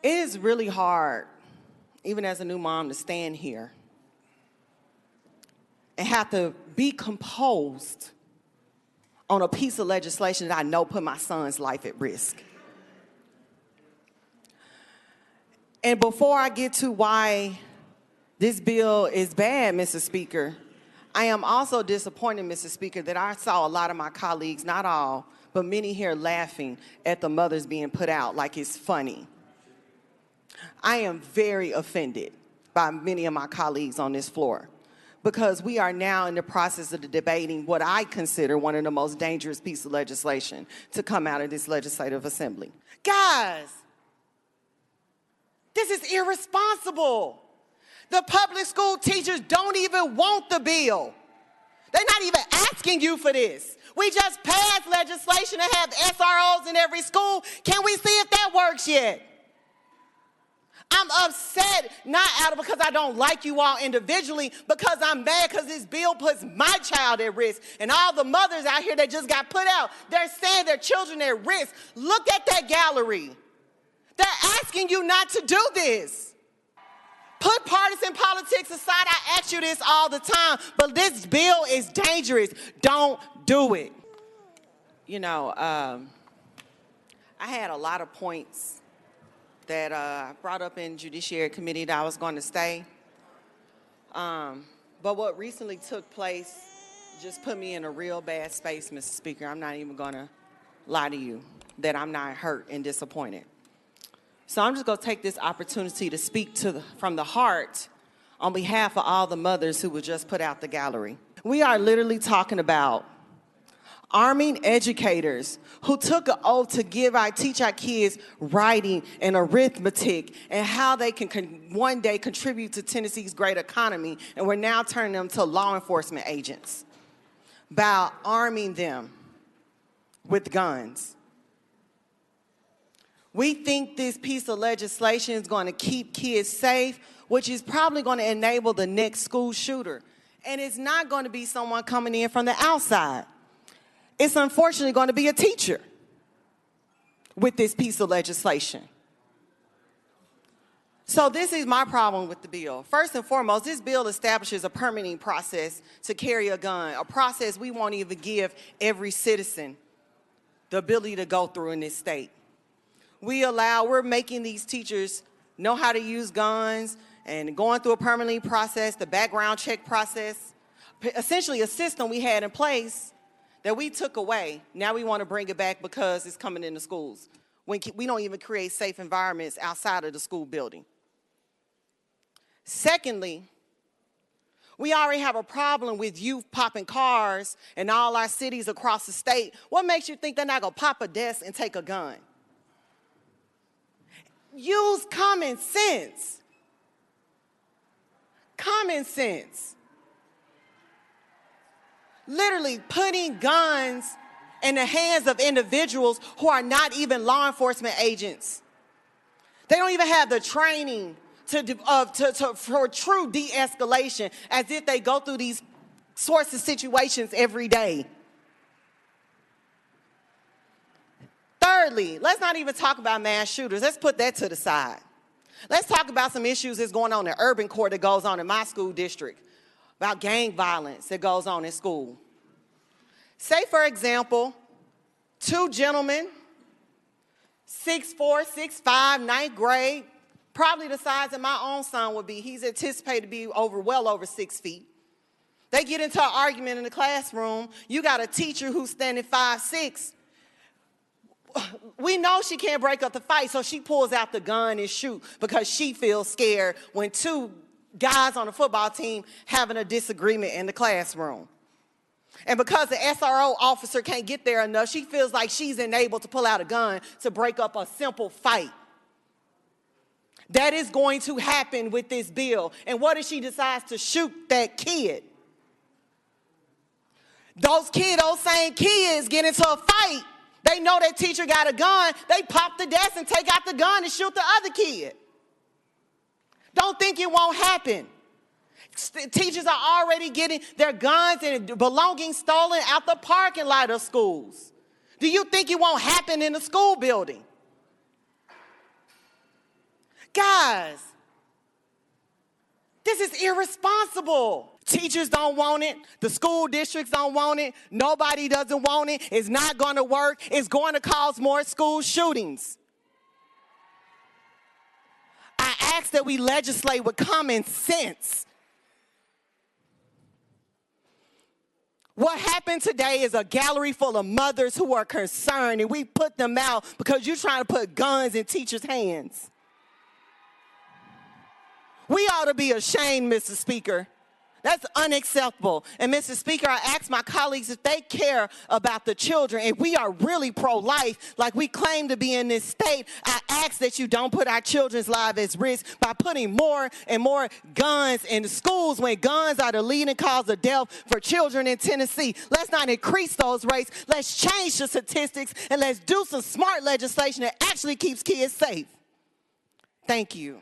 It is really hard, even as a new mom, to stand here and have to be composed on a piece of legislation that I know put my son's life at risk. And before I get to why this bill is bad, Mr. Speaker, I am also disappointed, Mr. Speaker, that I saw a lot of my colleagues, not all, but many here laughing at the mothers being put out like it's funny. I am very offended by many of my colleagues on this floor because we are now in the process of debating what I consider one of the most dangerous pieces of legislation to come out of this legislative assembly. Guys, this is irresponsible. The public school teachers don't even want the bill. They're not even asking you for this. We just passed legislation to have SROs in every school. Can we see if that works yet? I'm upset, not out of because I don't like you all individually, because I'm mad because this bill puts my child at risk. And all the mothers out here that just got put out, they're saying their children at risk. Look at that gallery. They're asking you not to do this. Put partisan politics aside. I ask you this all the time, but this bill is dangerous. Don't do it. You know, I had a lot of points that I brought up in Judiciary Committee that I was going to say. But what recently took place just put me in a real bad space, Mr. Speaker. I'm not even going to lie to you that I'm not hurt and disappointed. So I'm just going to take this opportunity to speak from the heart on behalf of all the mothers who were just put out the gallery. We are literally talking about arming educators who took an oath to teach our kids writing and arithmetic and how they can one day contribute to Tennessee's great economy, and we're now turning them to law enforcement agents by arming them with guns. We think this piece of legislation is going to keep kids safe, which is probably going to enable the next school shooter. And it's not going to be someone coming in from the outside. It's unfortunately going to be a teacher with this piece of legislation. So this is my problem with the bill. First and foremost, this bill establishes a permitting process to carry a gun, a process we won't even give every citizen the ability to go through in this state. We're making these teachers know how to use guns and going through a permitting process, the background check process, essentially a system we had in place that we took away. Now we want to bring it back because it's coming into schools. We don't even create safe environments outside of the school building. Secondly, we already have a problem with youth popping cars in all our cities across the state. What makes you think they're not going to pop a desk and take a gun? Use common sense. Common sense. Literally putting guns in the hands of individuals who are not even law enforcement agents. They don't even have the training for true de-escalation, as if they go through these sorts of situations every day. Thirdly, let's not even talk about mass shooters. Let's put that to the side. Let's talk about some issues that's going on in urban court that goes on in my school district, about gang violence that goes on in school. Say, for example, two gentlemen, 6'4", 6'5", ninth grade, probably the size that my own son would be. He's anticipated to be well over 6 feet. They get into an argument in the classroom. You got a teacher who's standing 5'6". We know she can't break up the fight, so she pulls out the gun and shoot because she feels scared when two guys on the football team having a disagreement in the classroom. And because the SRO officer can't get there enough, she feels like she's enabled to pull out a gun to break up a simple fight. That is going to happen with this bill. And what if she decides to shoot that kid? Those same kids get into a fight. They know that teacher got a gun. They pop the desk and take out the gun and shoot the other kid. Don't think it won't happen. Teachers are already getting their guns and belongings stolen out the parking lot of schools. Do you think it won't happen in the school building? Guys, this is irresponsible. Teachers don't want it. The school districts don't want it. Nobody doesn't want it. It's not going to work. It's going to cause more school shootings. I ask that we legislate with common sense. What happened today is a gallery full of mothers who are concerned, and we put them out because you're trying to put guns in teachers' hands. We ought to be ashamed, Mr. Speaker. That's unacceptable. And Mr. Speaker, I ask my colleagues if they care about the children, if we are really pro-life like we claim to be in this state, I ask that you don't put our children's lives at risk by putting more and more guns in the schools when guns are the leading cause of death for children in Tennessee. Let's not increase those rates. Let's change the statistics and let's do some smart legislation that actually keeps kids safe. Thank you.